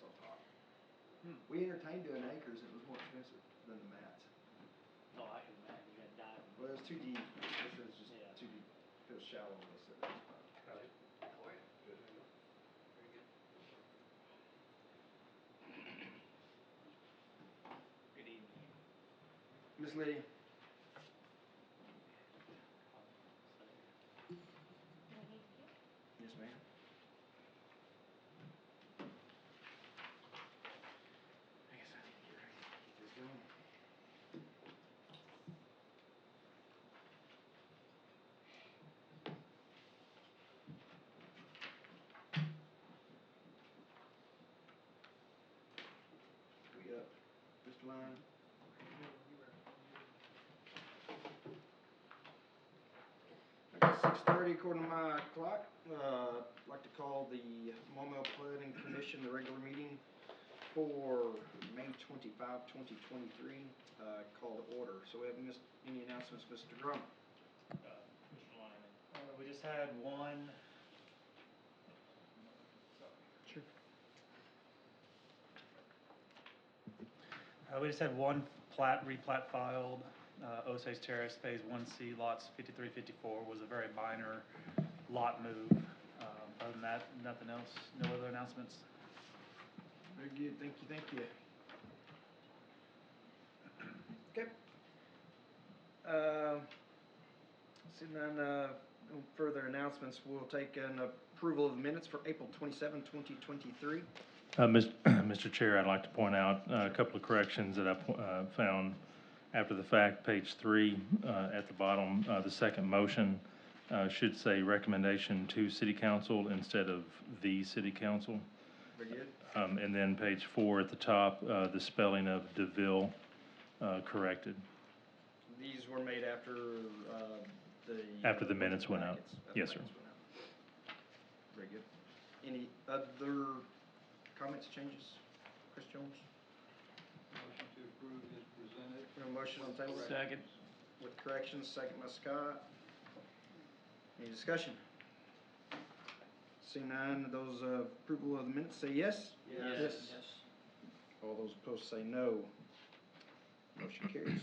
on top. We entertained doing acres, and it was more expensive than the mats. Oh, I can imagine. You got diving. Well, it was too deep. This is just Yeah. too deep. If it was shallow, they said that was fine. Right. Oh, yeah. Good. Very good. Good evening. Miss Lydia. Do I need to get? Yes, ma'am. I guess I need to get ready to get this going. We up, Mr. Lyon? Okay, 6:30 according to my clock. I'd like to call the Maumelle Planning Commission, the regular meeting for May 25, 2023, call to order. So we haven't missed any announcements, Mr. Drum. Mr. Lyman. We just had one. Sure. We just had one replat filed. Osage Terrace Phase 1C lots 53, 54 was a very minor lot move. Other than that, nothing else. No other announcements. Very good. Thank you. Thank you. Okay. Seeing none, no further announcements, we'll take an approval of the minutes for April 27, 2023. Mr. Chair, I'd like to point out a couple of corrections that I found after the fact. Page 3 at the bottom, the second motion should say recommendation to City Council instead of the City Council. Very good. And then page 4 at the top, the spelling of DeVille corrected. These were made after After the minutes went out. Yes, sir. Very good. Any other comments, changes? Chris Jones? Motion to approve is presented. We have a motion on the table. Second. With corrections, second by Scott. Any discussion? Seeing none, those approval of the minutes say yes? Yes. All those opposed say no. Motion carries.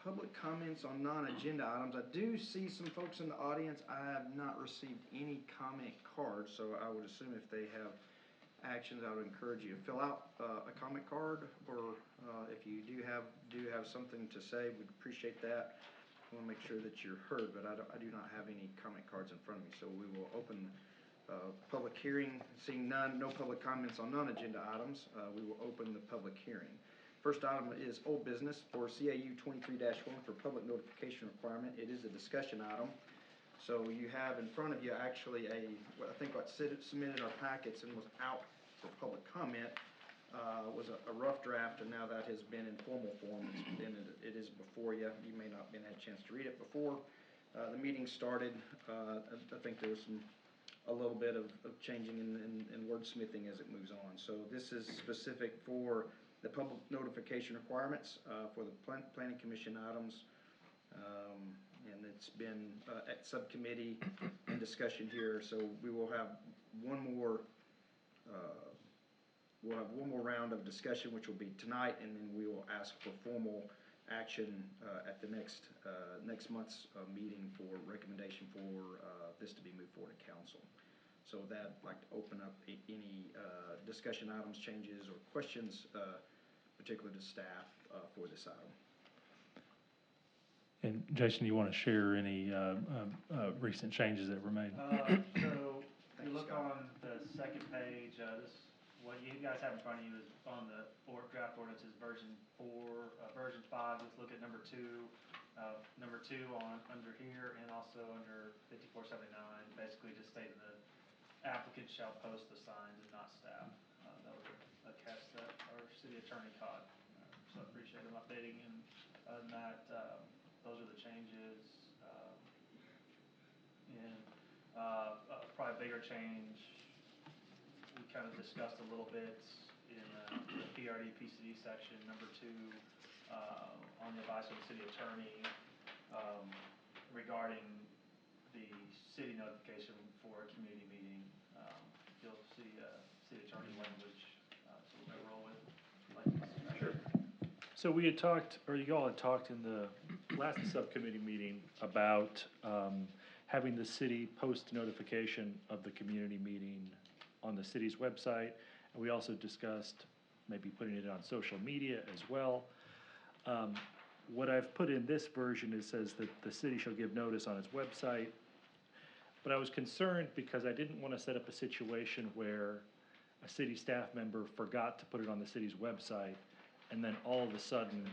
Public comments on non-agenda items. I do see some folks in the audience. I have not received any comment cards, so I would assume if they have actions, I would encourage you to fill out a comment card, or if you do have something to say, we'd appreciate that. I want to make sure that you're heard, but I do not have any comment cards in front of me, so we will open public hearing. Seeing none, no public comments on non-agenda items, we will open the public hearing. First item is old business for CAU 23-1 for public notification requirement. It is a discussion item. So you have in front of you actually what submitted our packets and was out for public comment was a rough draft, and now that has been in formal form, and it is before you. You may not have had a chance to read it before the meeting started. I think there was a little bit of changing in wordsmithing as it moves on. So this is specific for the public notification requirements for the Planning Commission items, and it's been at subcommittee and discussion here. So we will have one more. We'll have one more round of discussion, which will be tonight, and then we will ask for formal action at the next month's meeting for recommendation for this to be moved forward to council. So with that, I'd like to open up any discussion items, changes, or questions, particularly to staff for this item. And Jason, you want to share any recent changes that were made? So if you look on the second page, what you guys have in front of you is on the draft ordinance is version 4, version 5. Let's look at number 2. Number 2 under here, and also under 5479, basically just stating the applicant shall post the signs and not staff. That was a catch that our city attorney caught. So I appreciate him updating, and other than that, those are the changes. Probably a bigger change we kind of discussed a little bit in the PRD PCD section, number 2, on the advice of the city attorney regarding the city notification for a community meeting. You'll see So we had talked, or you all had talked in the last subcommittee meeting about having the city post notification of the community meeting on the city's website. And we also discussed maybe putting it on social media as well. What I've put in this version is says that the city shall give notice on its website. But I was concerned because I didn't want to set up a situation where a city staff member forgot to put it on the city's website, and then all of a sudden,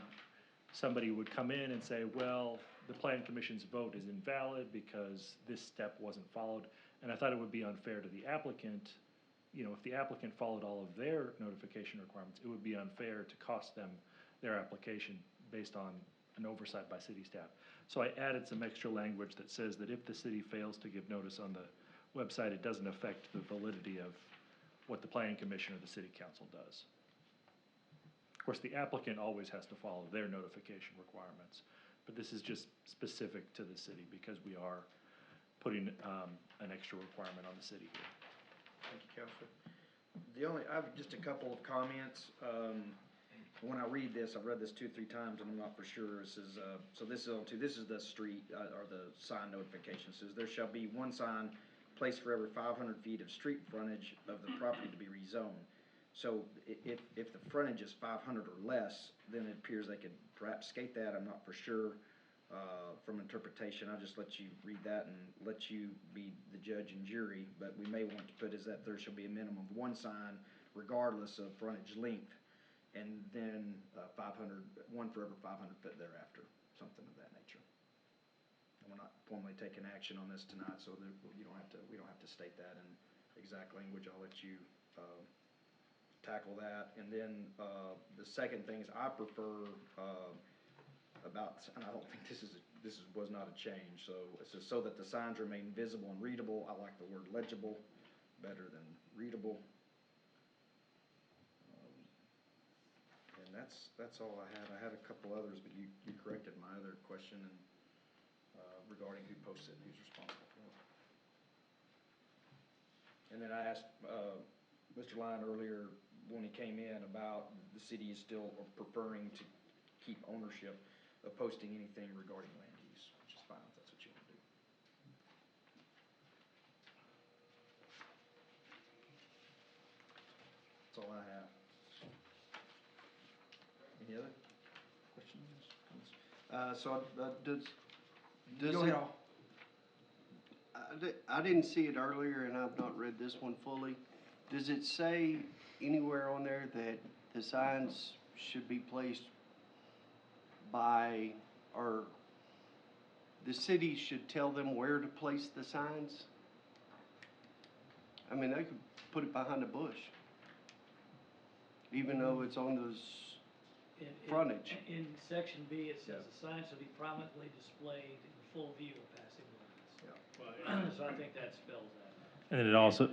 somebody would come in and say, well, the planning commission's vote is invalid because this step wasn't followed. And I thought it would be unfair to the applicant. You know, if the applicant followed all of their notification requirements, it would be unfair to cost them their application based on an oversight by city staff. So I added some extra language that says that if the city fails to give notice on the website, it doesn't affect the validity of what the planning commission or the city council does. Of course, the applicant always has to follow their notification requirements, but this is just specific to the city because we are putting an extra requirement on the city here. Thank you, Counselor. I have just a couple of comments. When I read this, I've read this 2 or 3 times, and I'm not for sure. This is this is the street or the sign notification. It says there shall be one sign placed for every 500 feet of street frontage of the property to be rezoned. So if the frontage is 500 or less, then it appears they could perhaps skate that. I'm not for sure. From interpretation, I'll just let you read that and let you be the judge and jury, but we may want to put is that there shall be a minimum of one sign regardless of frontage length, and then 1 for every 500 foot thereafter, something of that nature. And we're not formally taking action on this tonight, so we don't have to state that in exact language. I'll let you tackle that. And then the second thing is I prefer and I don't think this was not a change. So it says so that the signs remain visible and readable. I like the word legible better than readable. And that's all I had. I had a couple others, but you corrected my other question and regarding who posts it and who's responsible for it. And then I asked Mr. Lyon earlier when he came in about the city is still preferring to keep ownership of posting anything regarding land use, which is fine if that's what you want to do. That's all I have. Any other questions? Does Go it, ahead. I didn't see it earlier and I've not read this one fully. Does it say anywhere on there that the signs should be placed by, or the city should tell them where to place the signs? I mean, they could put it behind a bush, even though it's on those frontage. In section B, it says the sign shall be prominently displayed in full view of passing lanes. So I think that spells that out.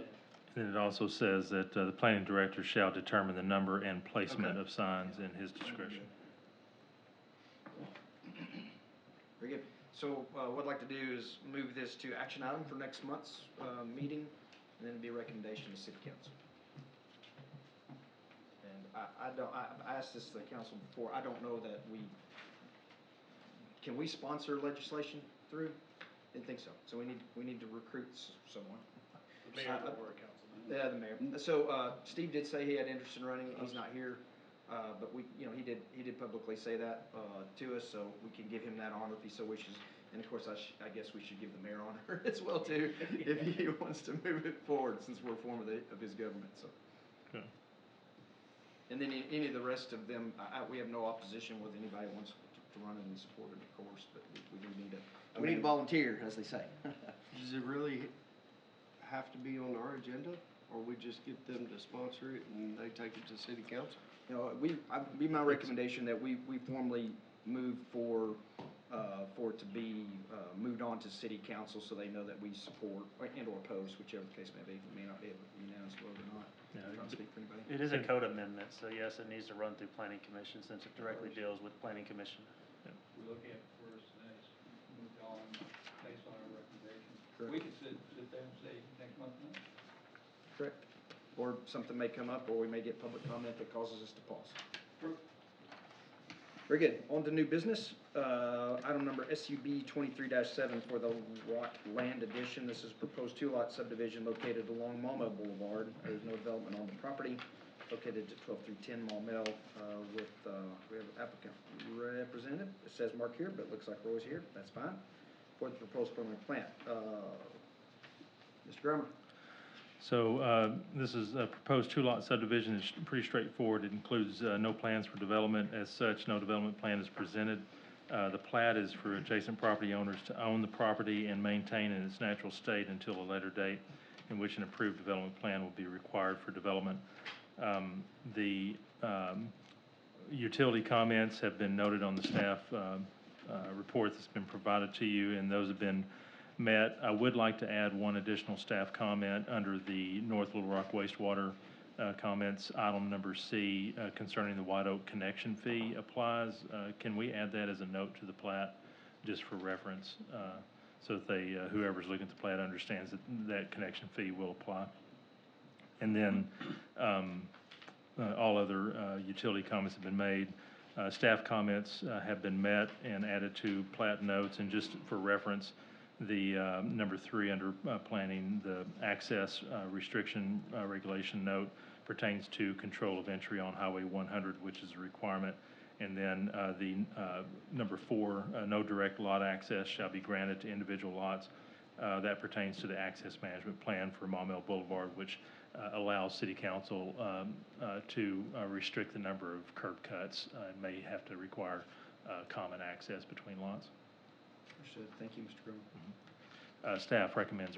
And it also says that the planning director shall determine the number and placement of signs in his discretion. Very good. So what I'd like to do is move this to action item for next month's meeting, and then it'd be a recommendation to city council. And I've asked this to the council before. I don't know that can we sponsor legislation through? Didn't think so. So we need to recruit someone. The mayor or a councilman. Yeah, the mayor. So Steve did say he had interest in running. He's not here. But he did publicly say that to us, so we can give him that honor if he so wishes. And of course, I guess we should give the mayor honor as well too, if he wants to move it forward, since we're a form of his government. So. Okay. And then any of the rest of them, we have no opposition with anybody who wants to run and support it, of course. But we do need a volunteer, as they say. Does it really have to be on our agenda, or we just get them to sponsor it and they take it to city council? You know, I'd be my recommendation that we formally move for it to be moved on to city council, so they know that we support and or oppose, whichever the case may be. We may not be able to unanimous vote or not. Yeah, I'm trying to speak for anybody. It is a code amendment, so yes, it needs to run through planning commission since it directly deals with planning commission. We're looking at first and then it's moved on based on our recommendation. Correct. We could sit there and say next month, no? Correct. Or something may come up, or we may get public comment that causes us to pause. Very good. On to new business. Item number SUB 23-7 for the Rock Land Addition. This is proposed two-lot subdivision located along Maumelle Boulevard. There's no development on the property. Located at 12310 Maumelle, we have applicant representative. It says Mark here, but it looks like Roy's here. That's fine. For the proposed preliminary plat. Mr. Grummer. So this is a proposed two-lot subdivision. It's pretty straightforward. It includes no plans for development. As such, no development plan is presented. The plat is for adjacent property owners to own the property and maintain in its natural state until a later date in which an approved development plan will be required for development. The utility comments have been noted on the staff report that's been provided to you, and those have been met. I would like to add one additional staff comment under the North Little Rock wastewater comments. Item number C concerning the White Oak connection fee applies. Can we add that as a note to the plat, just for reference, so that they, whoever's looking at the plat understands that that connection fee will apply? And then all other utility comments have been made. Staff comments have been met and added to plat notes. And just for reference, the number 3 under planning, the access restriction regulation note pertains to control of entry on Highway 100, which is a requirement. And then the number 4, no direct lot access shall be granted to individual lots. That pertains to the access management plan for Maumelle Boulevard, which allows city council to restrict the number of curb cuts and may have to require common access between lots. Understood. Thank you, Mr. Grummer. Staff recommends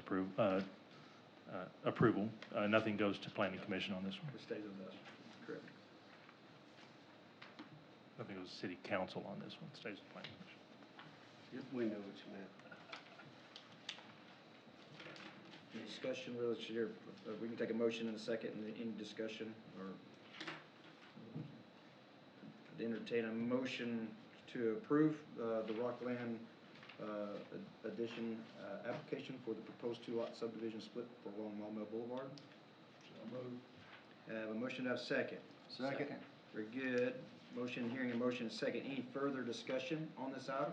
approval. Nothing goes to planning commission on this one. It stays with us. Correct. Nothing goes to city council on this one. It stays with planning commission. We know what you meant. Any discussion, really, we can take a motion in a second, and any discussion, or I'd entertain a motion to approve the Rockland addition application for the proposed two-lot subdivision split for along Maumelle Boulevard. So moved. Have a motion to have second. Second. Very good. Motion, hearing a motion and second. Any further discussion on this item?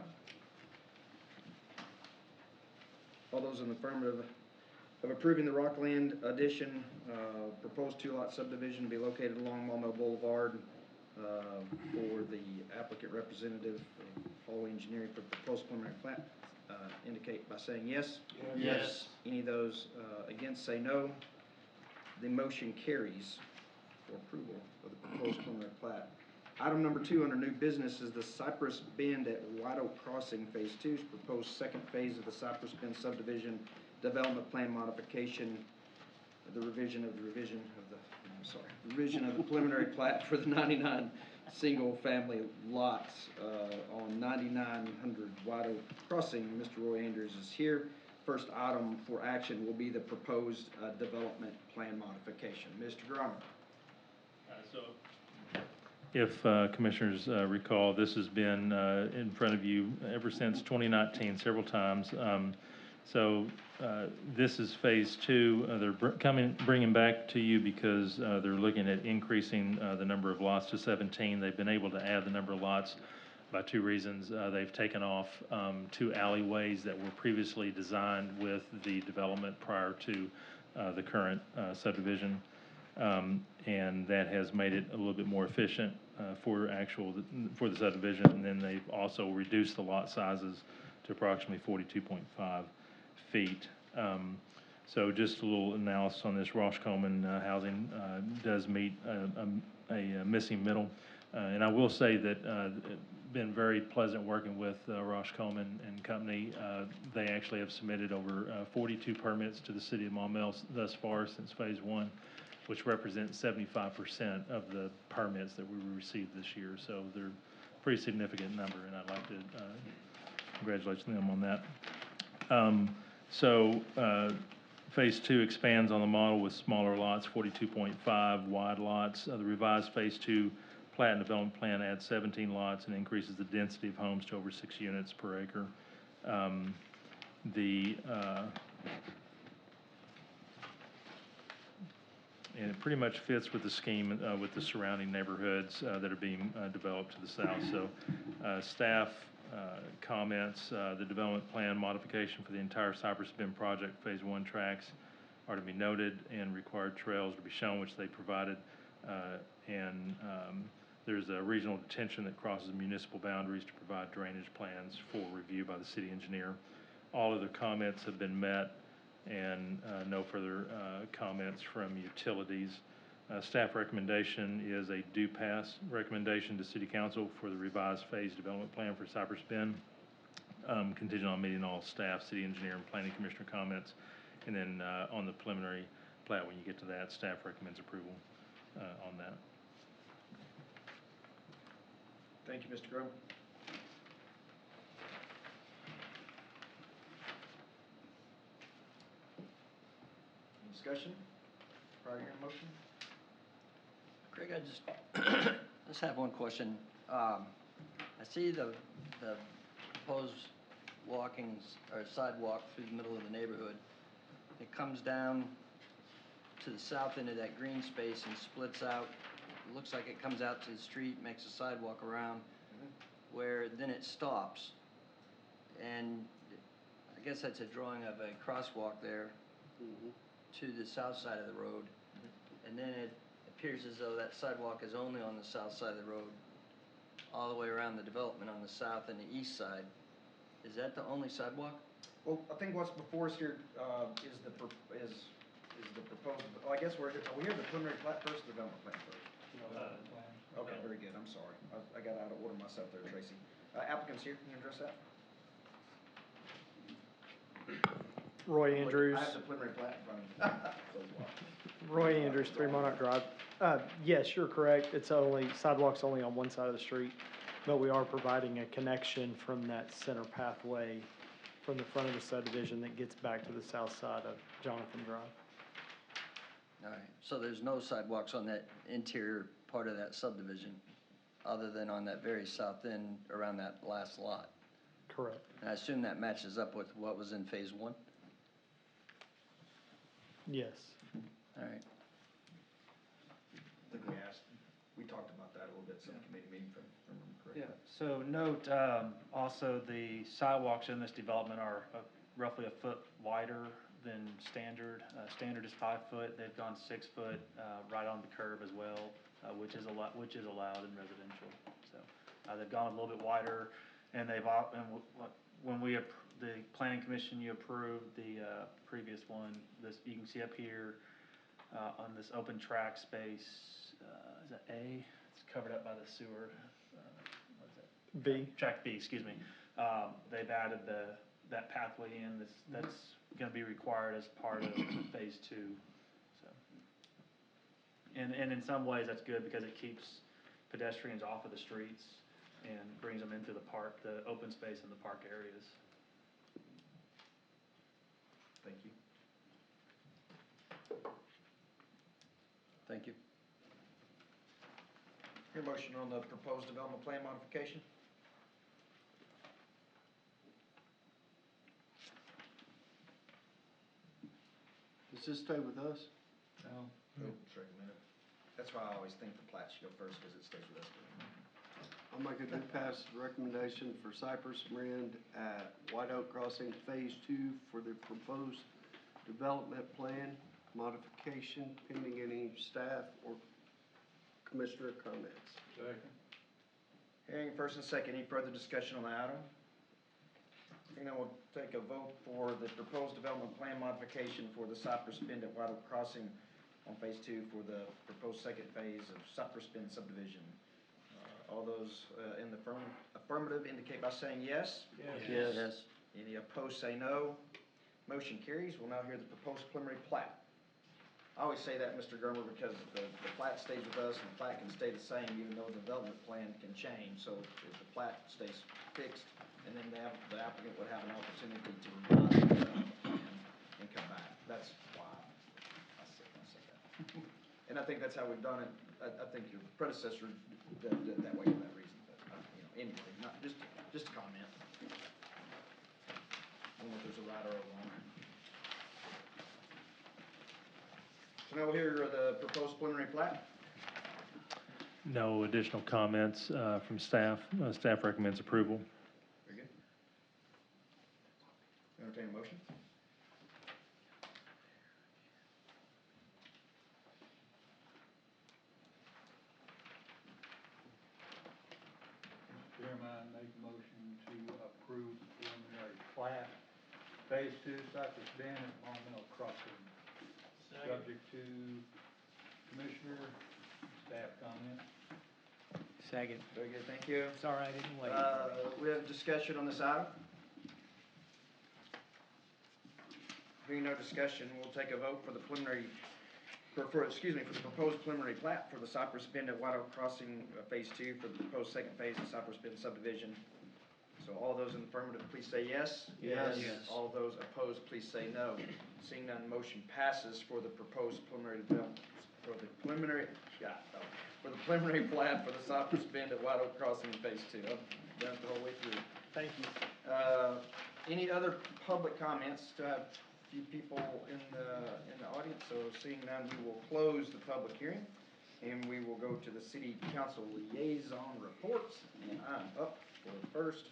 All those in the affirmative of approving the Rockland addition, proposed two-lot subdivision to be located along Maumelle Boulevard for the applicant representative of Hallway Engineering for proposed preliminary plat, indicate by saying yes. Yes. Any of those against say no. The motion carries for approval of the proposed preliminary plat. Item number 2 under new business is the Cypress Bend at White Oak Crossing Phase 2, proposed second phase of the Cypress Bend subdivision development plan modification, the revision of the preliminary plat for the 99 single-family lots on 9900 White Oak Crossing. Mr. Roy Andrews is here. First item for action will be the proposed development plan modification. Mr. Grummer. If commissioners recall, this has been in front of you ever since 2019, several times. This is phase 2. They're bringing back to you because they're looking at increasing the number of lots to 17. They've been able to add the number of lots by 2 reasons. They've taken off 2 alleyways that were previously designed with the development prior to the current subdivision. And that has made it a little bit more efficient for the subdivision. And then they've also reduced the lot sizes to approximately 42.5 feet. So just a little analysis on this. Roscommon Housing does meet a missing middle. And I will say that it's been very pleasant working with Roscommon and company. They actually have submitted over 42 permits to the city of Maumelle thus far since phase 1, which represents 75% of the permits that we received this year. So they're a pretty significant number, and I'd like to congratulate them on that. Phase 2 expands on the model with smaller lots, 42.5 wide lots. The revised phase 2 plat and development plan adds 17 lots and increases the density of homes to over 6 units per acre. and it pretty much fits with the scheme, with the surrounding neighborhoods, that are being, developed to the south. So, staff, comments, the development plan modification for the entire Cypress Bend project, Phase 1 tracks are to be noted, and required trails to be shown, which they provided. There's a regional detention that crosses municipal boundaries to provide drainage plans for review by the city engineer. All of the comments have been met, and no further comments from utilities. Staff recommendation is a do pass recommendation to City Council for the revised phase development plan for Cypress Bend, contingent on meeting all staff, city engineer, and planning commissioner comments. And then on the preliminary plat, when you get to that, staff recommends approval on that. Thank you, Mr. Grove. Any discussion? Prior hearing motion? Craig, I just have one question. I see the proposed sidewalk through the middle of the neighborhood. It comes down to the south end of that green space and splits out. It looks like it comes out to the street, makes a sidewalk around, where then it stops. And I guess that's a drawing of a crosswalk there to the south side of the road. And then it appears as though that sidewalk is only on the south side of the road, all the way around the development on the south and the east side. Is that the only sidewalk? Well, I think what's before us here is the proposal. Oh, I guess are we here the preliminary plat first, or development plan first? Okay, very good, I'm sorry. I got out of order myself there, Tracy. Applicants here, can you address that? Roy Andrews. I have the preliminary plat in front of me. Roy Andrews, 3 Monarch Drive. Yes, you're correct. Sidewalk's only on one side of the street, but we are providing a connection from that center pathway from the front of the subdivision that gets back to the south side of Jonathan Drive. All right, so there's no sidewalks on that interior part of that subdivision, other than on that very south end around that last lot? Correct. And I assume that matches up with what was in phase 1? Yes. All right. I think we talked about that a little bit, some committee meeting, if I remember correctly. Yeah, so note, also the sidewalks in this development are roughly a foot wider than standard. Standard is 5 foot, they've gone 6 foot, right on the curb as well, which is allowed in residential. So, they've gone a little bit wider, and when the planning commission, you approved the, previous one, you can see up here, on this open track space, is that A? It's covered up by the sewer, what is that? B. Track B, excuse me. They've added that pathway in, that's gonna be required as part of phase 2, so. And in some ways, that's good because it keeps pedestrians off of the streets and brings them into the park, the open space in the park areas. Thank you. Thank you. Your motion on the proposed development plan modification? Does this stay with us? No. Let's recommend it. That's why I always think the plat should go first, because it stays with us. I'll make a do pass recommendation for Cypress Bend at White Oak Crossing Phase 2 for the proposed development plan modification pending any staff or commissioner comments. Second. Hearing first and second, any further discussion on the item? And then we'll take a vote for the proposed development plan modification for the Cypress Bend at White Oak Crossing on phase 2 for the proposed second phase of Cypress Bend subdivision. All those in the affirmative indicate by saying yes. Yes. Yes. Any opposed say no. Motion carries. We'll now hear the proposed preliminary plat. I always say that, Mr. Germer, because the plat stays with us, and the plat can stay the same even though the development plan can change. So if the plat stays fixed, and then the applicant would have an opportunity to revise the development plan and come back. That's why I said that. And I think that's how we've done it. I think your predecessor did it that way for that reason. But anyway, not just a comment. I don't know if there's a right or a wrong. So Now we'll hear the proposed preliminary plat. No additional comments from staff. Staff recommends approval. Very good. Entertain a motion. Chairman, I make a motion to approve the preliminary plat, phase 2, Cypress Bend and Maumelle Crossing. Subject to commissioner, staff comment. Second. Very good, thank you. Sorry, I didn't wait. We have discussion on this item. Hearing no discussion, we'll take a vote for the preliminary, for the proposed preliminary plat for the Cypress Bend at White Oak Crossing, Phase 2 for the proposed second phase of Cypress Bend subdivision. So all those in the affirmative, please say yes. Yes. All those opposed, please say no. Seeing none, motion passes for the proposed preliminary development, for the preliminary plat for the Cypress Bend at White Oak Crossing Phase 2. I've done it the whole way through. Thank you. Any other public comments? To have a few people in the audience, so seeing none, we will close the public hearing, and we will go to the city council liaison reports, and I'm up for the first,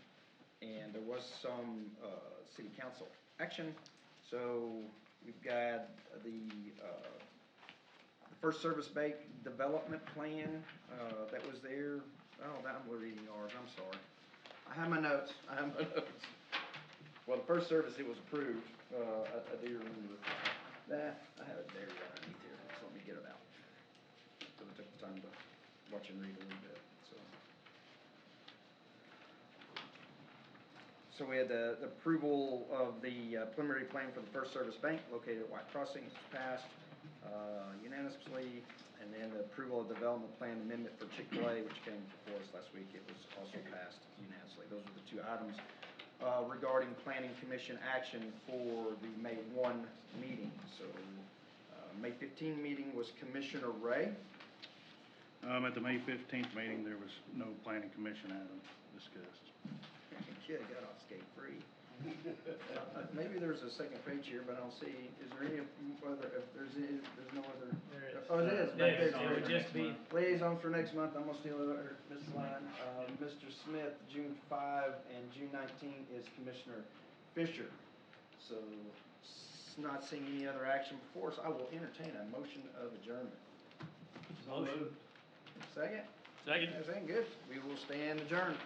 and there was some city council action, so we've got the First Service Bank Development Plan that was there. Oh, that I'm reading ours, I'm sorry. I have my notes. Well, the First Service, it was approved. I do remember that. I have it buried underneath here, so let me get it out. So I took the time to watch and read a little bit, so. So we had the approval of the preliminary plan for the First Service Bank located at White Crossing, which was passed unanimously. And then the approval of development plan amendment for Chick-fil-A, which came before us last week, it was also passed unanimously. Those are the two items regarding planning commission action for the May 1 meeting. So May 15 meeting was Commissioner Ray. At the May 15th meeting, there was no planning commission item discussed. Kid got off skate-free. Maybe there's a second page here, but I don't see, is there any other, if there's no other? There is. Oh, it is. Right there, It would just be, Liaison for next month, I'm gonna steal this line. Mr. Smith, June 5, and June 19 is Commissioner Fisher. So, not seeing any other action before us, I will entertain a motion of adjournment. motion. Second? Second. Second, good. We will stand adjourned.